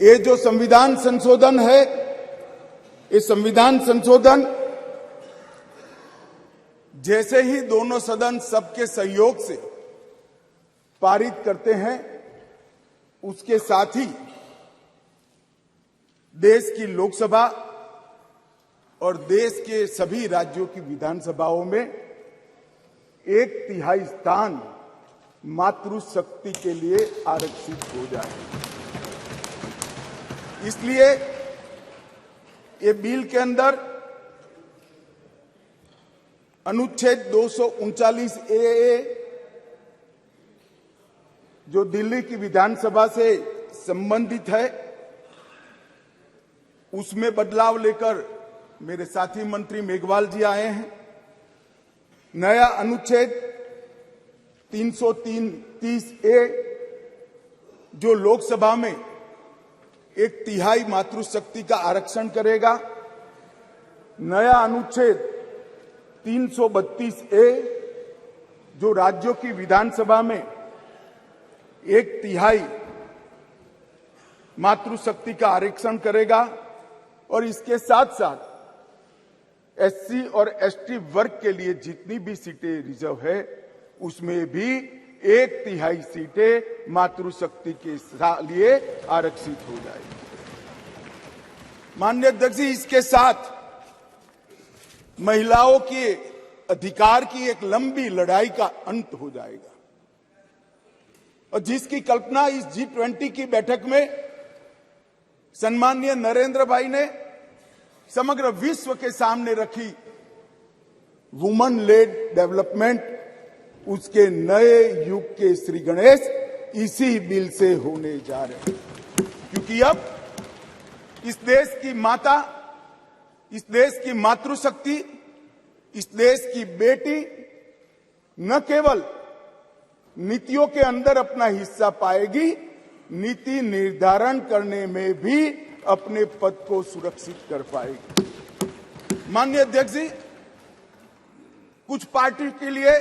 ये जो संविधान संशोधन है, ये संविधान संशोधन जैसे ही दोनों सदन सबके सहयोग से पारित करते हैं, उसके साथ ही देश की लोकसभा और देश के सभी राज्यों की विधानसभाओं में 1/3 स्थान मातृशक्ति के लिए आरक्षित हो जाए। इसलिए ये बिल के अंदर अनुच्छेद 239A जो दिल्ली की विधानसभा से संबंधित है, उसमें बदलाव लेकर मेरे साथी मंत्री मेघवाल जी आए हैं। नया अनुच्छेद 330A जो लोकसभा में 1/3 मातृशक्ति का आरक्षण करेगा। नया अनुच्छेद 332A जो राज्यों की विधानसभा में 1/3 मातृशक्ति का आरक्षण करेगा। और इसके साथ साथ SC और ST वर्ग के लिए जितनी भी सीटें रिजर्व है, उसमें भी 1/3 सीटें मातृशक्ति के लिए आरक्षित हो जाएगी। माननीय अध्यक्ष जी, इसके साथ महिलाओं के अधिकार की एक लंबी लड़ाई का अंत हो जाएगा और जिसकी कल्पना इस G20 की बैठक में सम्माननीय नरेंद्र भाई ने समग्र विश्व के सामने रखी, वुमन लेड डेवलपमेंट, उसके नए युग के श्री गणेश इसी बिल से होने जा रहे हैं। क्योंकि अब इस देश की माता, इस देश की मातृशक्ति, इस देश की बेटी न केवल नीतियों के अंदर अपना हिस्सा पाएगी, नीति निर्धारण करने में भी अपने पद को सुरक्षित कर पाएगी। माननीय अध्यक्ष जी, कुछ पार्टी के लिए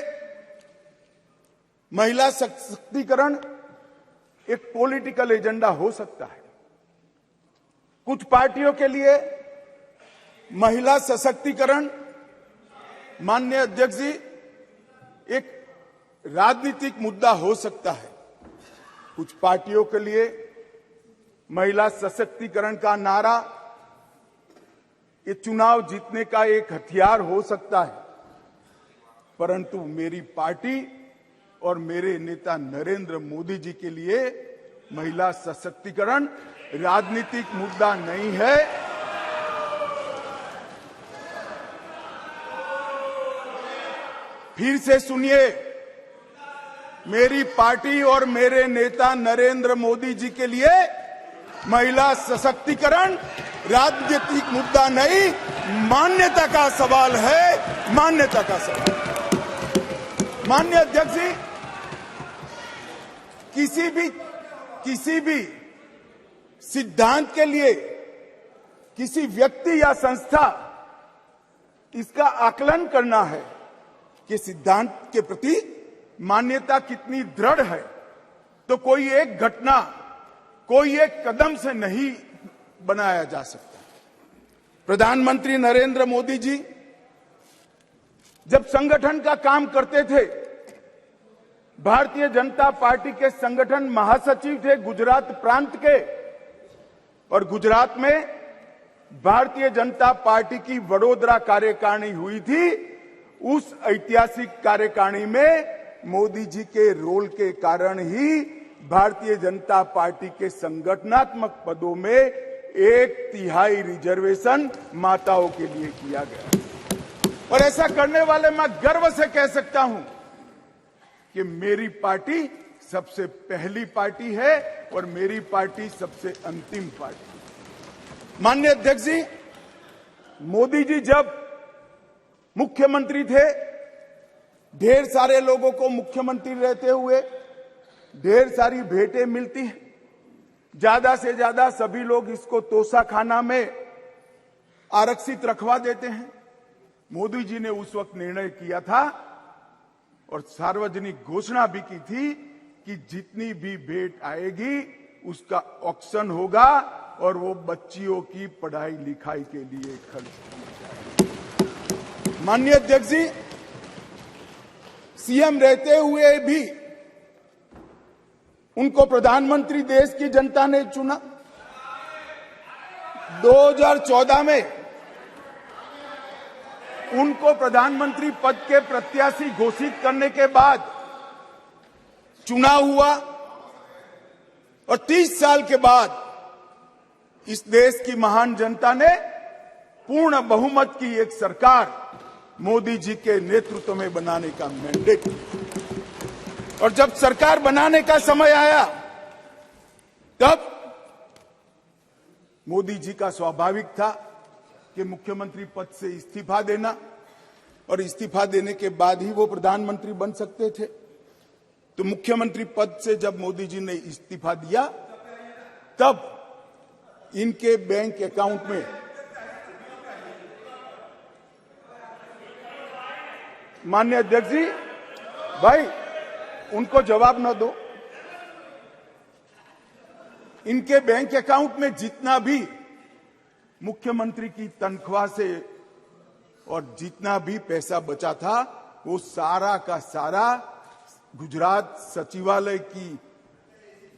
महिला सशक्तिकरण एक पॉलिटिकल एजेंडा हो सकता है। कुछ पार्टियों के लिए महिला सशक्तिकरण, माननीय अध्यक्ष जी, एक राजनीतिक मुद्दा हो सकता है। कुछ पार्टियों के लिए महिला सशक्तिकरण का नारा ये चुनाव जीतने का एक हथियार हो सकता है, परंतु मेरी पार्टी और मेरे नेता नरेंद्र मोदी जी के लिए महिला सशक्तिकरण राजनीतिक मुद्दा नहीं है। फिर से सुनिए, मेरी पार्टी और मेरे नेता नरेंद्र मोदी जी के लिए महिला सशक्तिकरण राजनीतिक मुद्दा नहीं, मान्यता का सवाल है, मान्यता का सवाल। माननीय अध्यक्ष जी, किसी भी सिद्धांत के लिए किसी व्यक्ति या संस्था इसका आकलन करना है कि सिद्धांत के प्रति मान्यता कितनी दृढ़ है, तो कोई एक घटना, कोई एक कदम से नहीं बनाया जा सकता। प्रधानमंत्री नरेंद्र मोदी जी जब संगठन का काम करते थे, भारतीय जनता पार्टी के संगठन महासचिव थे गुजरात प्रांत के, और गुजरात में भारतीय जनता पार्टी की वडोदरा कार्यकारिणी हुई थी। उस ऐतिहासिक कार्यकारिणी में मोदी जी के रोल के कारण ही भारतीय जनता पार्टी के संगठनात्मक पदों में 1/3 रिजर्वेशन माताओं के लिए किया गया। और ऐसा करने वाले मैं गर्व से कह सकता हूं कि मेरी पार्टी सबसे पहली पार्टी है और मेरी पार्टी सबसे अंतिम पार्टी। माननीय अध्यक्ष जी, मोदी जी जब मुख्यमंत्री थे, ढेर सारे लोगों को मुख्यमंत्री रहते हुए ढेर सारी भेंटें मिलती हैं। ज्यादा से ज्यादा सभी लोग इसको तोशाखाना में आरक्षित रखवा देते हैं। मोदी जी ने उस वक्त निर्णय किया था और सार्वजनिक घोषणा भी की थी कि जितनी भी भेंट आएगी उसका ऑक्शन होगा और वो बच्चियों की पढ़ाई लिखाई के लिए खर्च किया जाएगा। माननीय अध्यक्ष जी, सीएम रहते हुए भी उनको प्रधानमंत्री देश की जनता ने चुना। 2014 में उनको प्रधानमंत्री पद के प्रत्याशी घोषित करने के बाद चुनाव हुआ और 30 साल के बाद इस देश की महान जनता ने पूर्ण बहुमत की एक सरकार मोदी जी के नेतृत्व में बनाने का मैंडेट दिया। और जब सरकार बनाने का समय आया तब मोदी जी का स्वाभाविक था कि मुख्यमंत्री पद से इस्तीफा देना और इस्तीफा देने के बाद ही वो प्रधानमंत्री बन सकते थे। तो मुख्यमंत्री पद से जब मोदी जी ने इस्तीफा दिया तब इनके बैंक अकाउंट में माननीय अध्यक्ष जी, भाई उनको जवाब न दो। इनके बैंक अकाउंट में जितना भी मुख्यमंत्री की तनख्वाह से और जितना भी पैसा बचा था वो सारा का सारा गुजरात सचिवालय की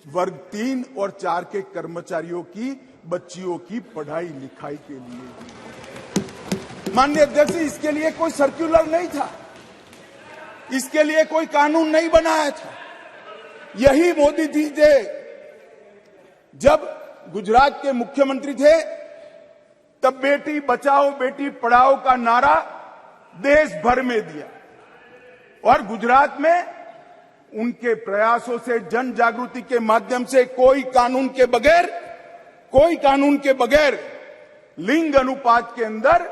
वर्ग 3 और 4 के कर्मचारियों की बच्चियों की पढ़ाई लिखाई के लिए। माननीय अध्यक्ष, इसके लिए कोई सर्कुलर नहीं था, इसके लिए कोई कानून नहीं बनाया था। यही मोदी जी थे जब गुजरात के मुख्यमंत्री थे तब बेटी बचाओ बेटी पढ़ाओ का नारा देश भर में दिया और गुजरात में उनके प्रयासों से जन जागृति के माध्यम से कोई कानून के बगैर लिंग अनुपात के अंदर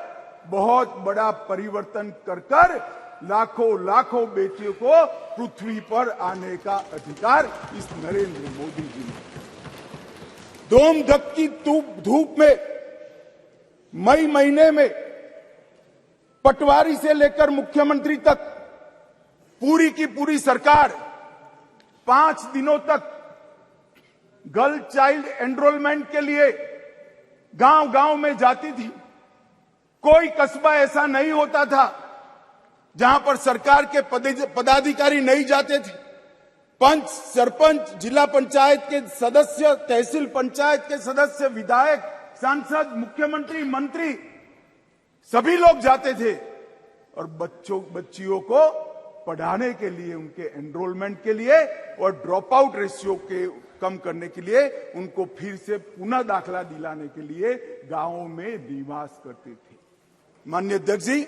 बहुत बड़ा परिवर्तन कर लाखों बेटियों को पृथ्वी पर आने का अधिकार इस नरेंद्र मोदी जी ने। धूम धक्की धूप में मई महीने में पटवारी से लेकर मुख्यमंत्री तक पूरी की पूरी सरकार 5 दिनों तक गर्ल चाइल्ड एनरोलमेंट के लिए गांव-गांव में जाती थी। कोई कस्बा ऐसा नहीं होता था जहां पर सरकार के पदाधिकारी नहीं जाते थे। पंच, सरपंच, जिला पंचायत के सदस्य, तहसील पंचायत के सदस्य, विधायक, सांसद, मुख्यमंत्री, मंत्री सभी लोग जाते थे और बच्चियों को पढ़ाने के लिए, उनके एनरोलमेंट के लिए और ड्रॉप आउट रेशियो के कम करने के लिए, उनको फिर से पुनः दाखला दिलाने के लिए गांवों में निवास करते थे। माननीय अध्यक्ष जी,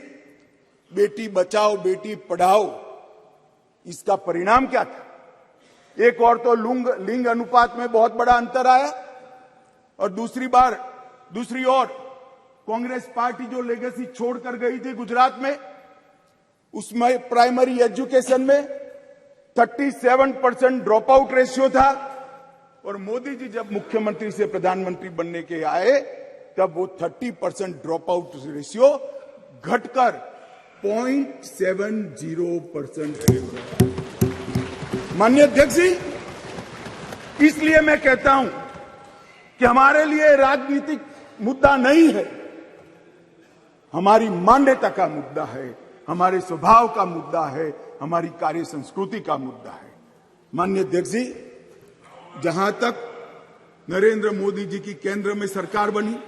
बेटी बचाओ बेटी पढ़ाओ, इसका परिणाम क्या था? एक और तो लिंग अनुपात में बहुत बड़ा अंतर आया और दूसरी ओर कांग्रेस पार्टी जो लेगेसी छोड़कर गई थी गुजरात में, उसमें प्राइमरी एजुकेशन में 37% ड्रॉप आउट रेशियो था और मोदी जी जब मुख्यमंत्री से प्रधानमंत्री बनने के आए तब वो 30% ड्रॉप आउट रेशियो घटकर 0.70% रह गया। माननीय अध्यक्ष जी, इसलिए मैं कहता हूं कि हमारे लिए राजनीतिक मुद्दा नहीं है, हमारी मान्यता का मुद्दा है, हमारे स्वभाव का मुद्दा है, हमारी कार्य संस्कृति का मुद्दा है। माननीय अध्यक्ष जी, जहां तक नरेंद्र मोदी जी की केंद्र में सरकार बनी,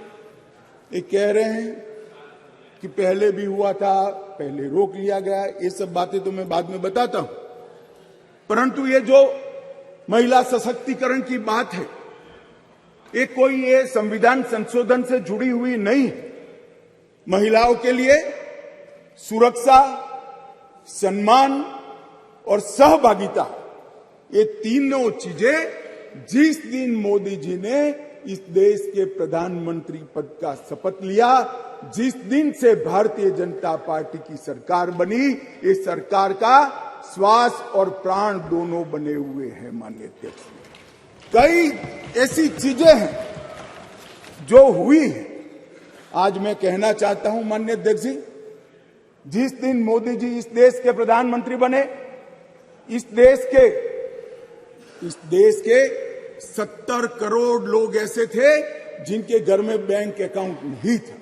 ये कह रहे हैं कि पहले भी हुआ था, पहले रोक लिया गया, ये सब बातें तो मैं बाद में बताता हूं। परंतु ये जो महिला सशक्तिकरण की बात है, ये संविधान संशोधन से जुड़ी हुई नहीं है। महिलाओं के लिए सुरक्षा, सम्मान और सहभागिता, ये तीनों चीजें जिस दिन मोदी जी ने इस देश के प्रधानमंत्री पद का शपथ लिया, जिस दिन से भारतीय जनता पार्टी की सरकार बनी, इस सरकार का श्वास और प्राण दोनों बने हुए हैं। माननीय अध्यक्ष, कई ऐसी चीजें हैं जो हुई है। आज मैं कहना चाहता हूं माननीय अध्यक्ष जी, जिस दिन मोदी जी इस देश के प्रधानमंत्री बने, इस देश के 70 करोड़ लोग ऐसे थे जिनके घर में बैंक अकाउंट नहीं था।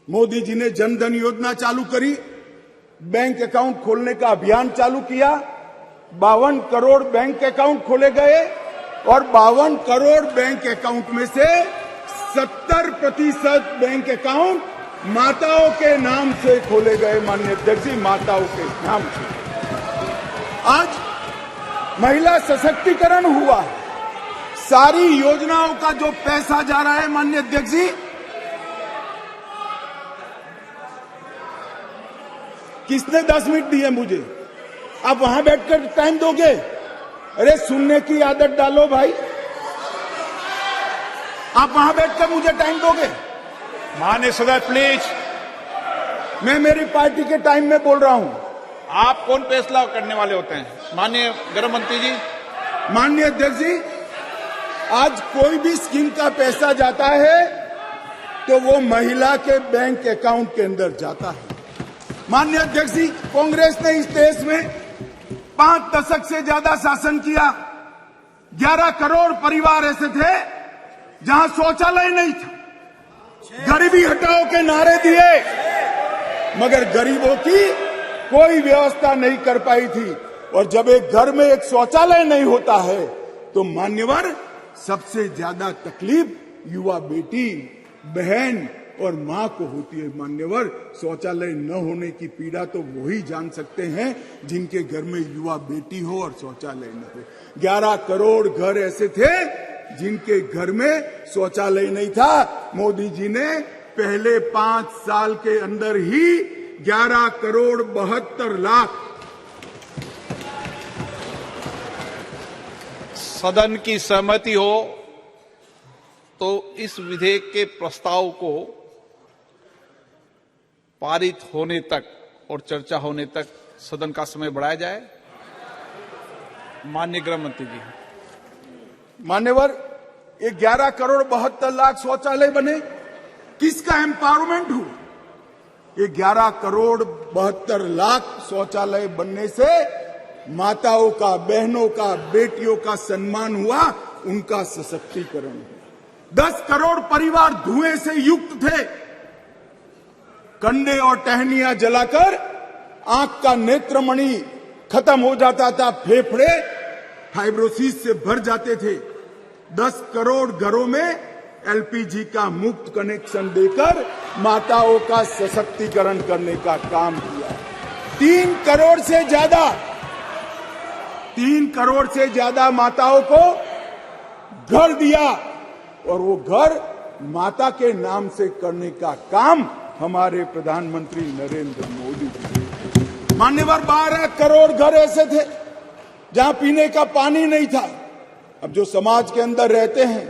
मोदी जी ने जनधन योजना चालू करी, बैंक अकाउंट खोलने का अभियान चालू किया, 52 करोड़ बैंक अकाउंट खोले गए और 52 करोड़ बैंक अकाउंट में से 70% बैंक अकाउंट माताओं के नाम से खोले गए। माननीय अध्यक्ष जी, माताओं के नाम से आज महिला सशक्तिकरण हुआ है। सारी योजनाओं का जो पैसा जा रहा है, माननीय अध्यक्ष जी, किसने 10 मिनट दिए मुझे? आप वहां बैठकर टाइम दोगे? अरे सुनने की आदत डालो भाई। आप वहां बैठकर मुझे टाइम दोगे? माननीय सदस्य प्लीज। मैं मेरी पार्टी के टाइम में बोल रहा हूं। आप कौन फैसला करने वाले होते हैं? माननीय गृह मंत्री जी। माननीय अध्यक्ष जी, आज कोई भी स्कीम का पैसा जाता है तो वो महिला के बैंक अकाउंट के अंदर जाता है। माननीय अध्यक्ष जी, कांग्रेस ने इस देश में 5 दशक से ज्यादा शासन किया। 11 करोड़ परिवार ऐसे थे जहां शौचालय नहीं था। गरीबी हटाओ के नारे दिए, मगर गरीबों की कोई व्यवस्था नहीं कर पाई थी। और जब एक घर में एक शौचालय नहीं होता है तो मान्यवर सबसे ज्यादा तकलीफ युवा बेटी, बहन और मां को होती है। मान्यवर, शौचालय न होने की पीड़ा तो वही जान सकते हैं जिनके घर में युवा बेटी हो और शौचालय न हो। 11 करोड़ घर ऐसे थे जिनके घर में शौचालय नहीं था। मोदी जी ने पहले 5 साल के अंदर ही 11 करोड़ 72 लाख सदन की सहमति हो तो इस विधेयक के प्रस्ताव को पारित होने तक और चर्चा होने तक सदन का समय बढ़ाया जाए। माननीय गृह मंत्री जी। मान्यवर, ये 11 करोड़ 72 लाख शौचालय बने, किसका एम्पावरमेंट हुआ? ये 11 करोड़ 72 लाख शौचालय बनने से माताओं का, बहनों का, बेटियों का सम्मान हुआ, उनका सशक्तिकरण हुआ। 10 करोड़ परिवार धुएं से युक्त थे। कंडे और टहनियां जलाकर आंख का नेत्रमणि खत्म हो जाता था, फेफड़े फाइब्रोसिस से भर जाते थे। 10 करोड़ घरों में एलपीजी का मुफ्त कनेक्शन देकर माताओं का सशक्तिकरण करने का काम किया। 3 करोड़ से ज्यादा माताओं को घर दिया और वो घर माता के नाम से करने का काम हमारे प्रधानमंत्री नरेंद्र मोदी जी। मान्यवर, 12 करोड़ घर ऐसे थे जहां पीने का पानी नहीं था। अब जो समाज के अंदर रहते हैं,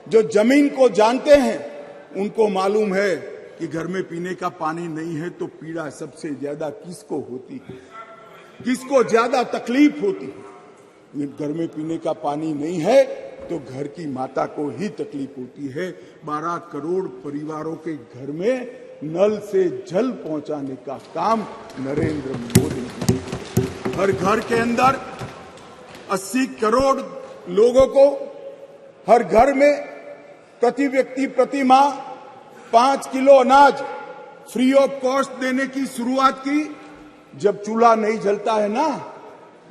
जो जमीन को जानते हैं, उनको मालूम है कि घर में पीने का पानी नहीं है तो पीड़ा सबसे ज्यादा किसको होती है, किसको ज्यादा तकलीफ होती है। घर में पीने का पानी नहीं है तो घर की माता को ही तकलीफ होती है। 12 करोड़ परिवारों के घर में नल से जल पहुंचाने का काम नरेंद्र मोदी जी। हर घर के अंदर 80 करोड़ लोगों को हर घर में प्रति व्यक्ति प्रति माह 5 किलो अनाज फ्री ऑफ कॉस्ट देने की शुरुआत की। जब चूल्हा नहीं जलता है ना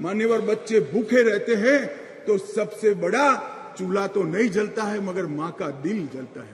मान्यवर, बच्चे भूखे रहते हैं तो सबसे बड़ा चूल्हा तो नहीं जलता है मगर मां का दिल जलता है।